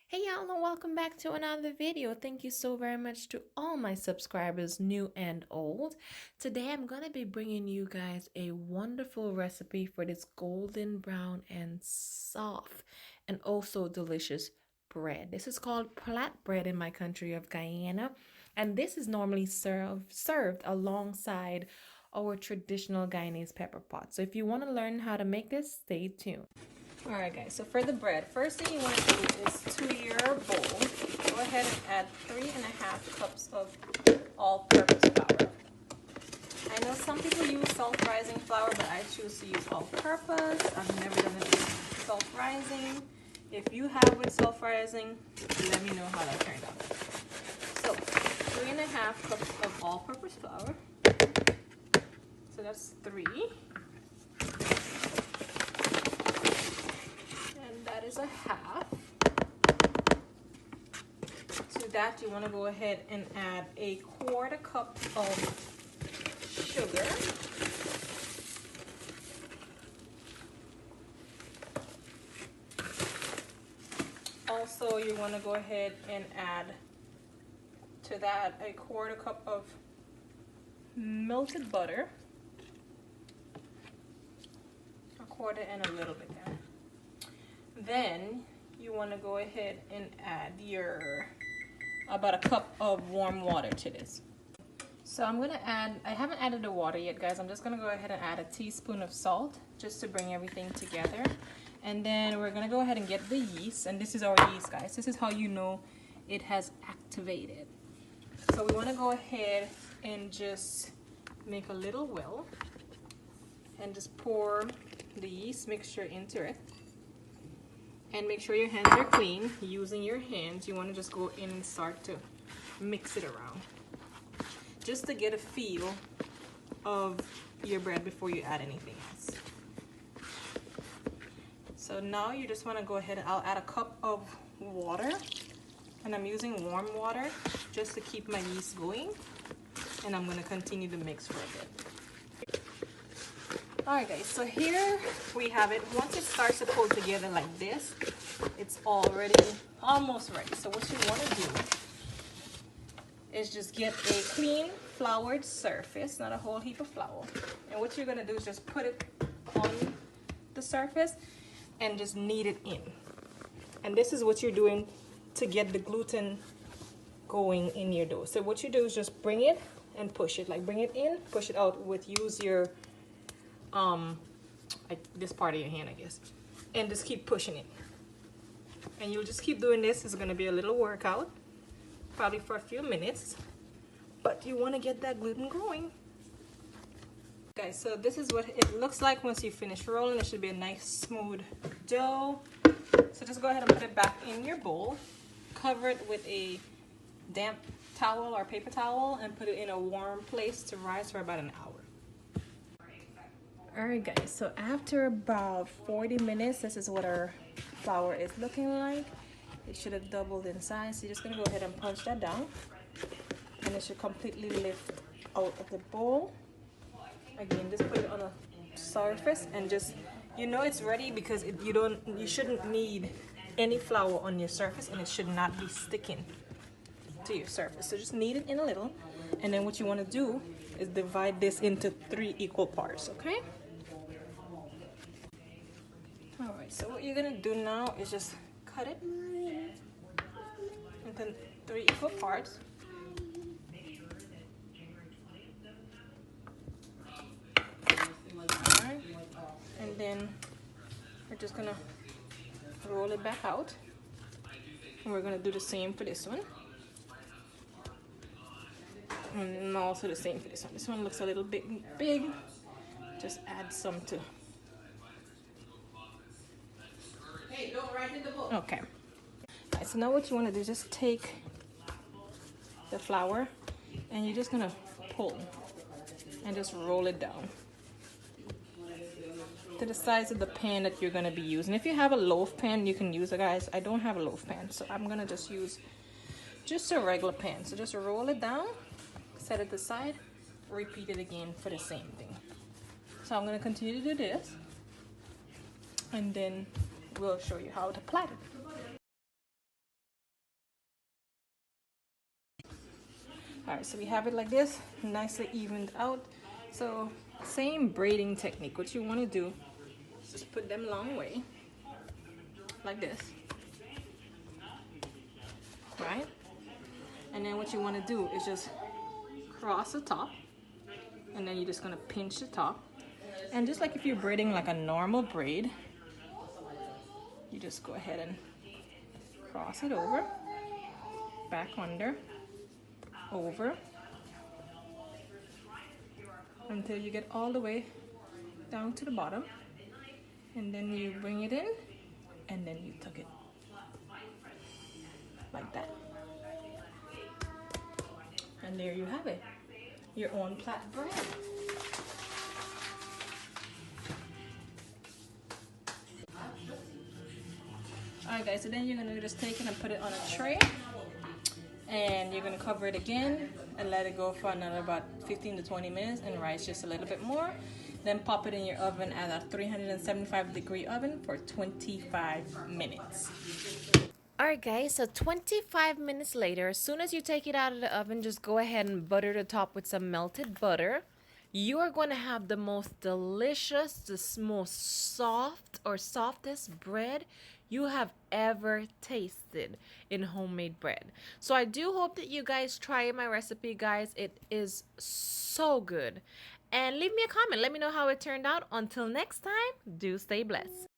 Hey y'all, and welcome back to another video. Thank you so very much to all my subscribers, new and old. Today I'm going to be bringing you guys a wonderful recipe for this golden brown and soft and also delicious bread. This is called plait bread in my country of Guyana, and this is normally served alongside our traditional Guyanese pepper pot. So if you want to learn how to make this, stay tuned. Alright guys, so for the bread, first thing you want to do is to your bowl, go ahead and add 3.5 cups of all-purpose flour. I know some people use self-rising flour, but I choose to use all-purpose. I've never done it with self-rising. If you have with self-rising, let me know how that turned out. So, 3.5 cups of all-purpose flour. So that's 3. That is a half. To that you want to go ahead and add a 1/4 cup of sugar. Also you want to go ahead and add to that a 1/4 cup of melted butter. A 1/4 and a little bit there. Then you want to go ahead and add your about a cup of warm water to this. So I'm going to add, I haven't added the water yet guys, I'm just going to go ahead and add a teaspoon of salt just to bring everything together. And then we're going to go ahead and get the yeast, and this is our yeast guys. This is how you know it has activated. So we want to go ahead and just make a little well and just pour the yeast mixture into it. And make sure your hands are clean. Using your hands, you want to just go in and start to mix it around. Just to get a feel of your bread before you add anything else. So now you just want to go ahead and I'll add a cup of water. And I'm using warm water just to keep my yeast going. And I'm going to continue to mix for a bit. Alright guys, so here we have it. Once it starts to pull together like this, it's already almost ready. So what you want to do is just get a clean floured surface, not a whole heap of flour. And what you're going to do is just put it on the surface and just knead it in. And this is what you're doing to get the gluten going in your dough. So what you do is just bring it and push it. Like bring it in, push it out use your like this part of your hand, I guess, and just keep pushing it. And you'll just keep doing this. It's going to be a little workout, probably for a few minutes, but you want to get that gluten going. Okay, so this is what it looks like once you finish rolling. It should be a nice smooth dough. So just go ahead and put it back in your bowl, cover it with a damp towel or paper towel, and put it in a warm place to rise for about an hour. Alright guys, so after about 40 minutes, this is what our flour is looking like. It should have doubled in size. So you're just going to go ahead and punch that down. And it should completely lift out of the bowl. Again, just put it on a surface and just, you know it's ready because you shouldn't need any flour on your surface, and it should not be sticking to your surface. So just knead it in a little. And then what you want to do is divide this into 3 equal parts, okay? Alright, so what you're going to do now is just cut it into 3 equal parts. Alright, and then we're just going to roll it back out. And we're going to do the same for this one. And also the same for this one. This one looks a little bit big. Just add some to. Hey, don't write in the book. Okay. Right, so now what you want to do is just take the flour and you're just going to pull and just roll it down to the size of the pan that you're going to be using. If you have a loaf pan, you can use it, guys. I don't have a loaf pan, so I'm going to just use just a regular pan. So just roll it down, set it aside, repeat it again for the same thing. So I'm going to continue to do this, and then we'll show you how to plait it. All right, so we have it like this, nicely evened out. So same braiding technique. What you want to do is just put them long way, like this, right? And then what you want to do is just cross the top, and then you're just gonna pinch the top. And just like if you're braiding like a normal braid, you just go ahead and cross it over, back under, over, until you get all the way down to the bottom. And then you bring it in, and then you tuck it like that. And there you have it, your own plait bread. Alright guys, so then you're gonna just take it and put it on a tray, and you're gonna cover it again and let it go for another about 15 to 20 minutes and rise just a little bit more. Then pop it in your oven at a 375-degree oven for 25 minutes. Alright guys, so 25 minutes later, as soon as you take it out of the oven, just go ahead and butter the top with some melted butter. You are going to have the most delicious, the most soft or softest bread you have ever tasted in homemade bread. So I do hope that you guys try my recipe, guys. It is so good. And leave me a comment. Let me know how it turned out. Until next time, do stay blessed.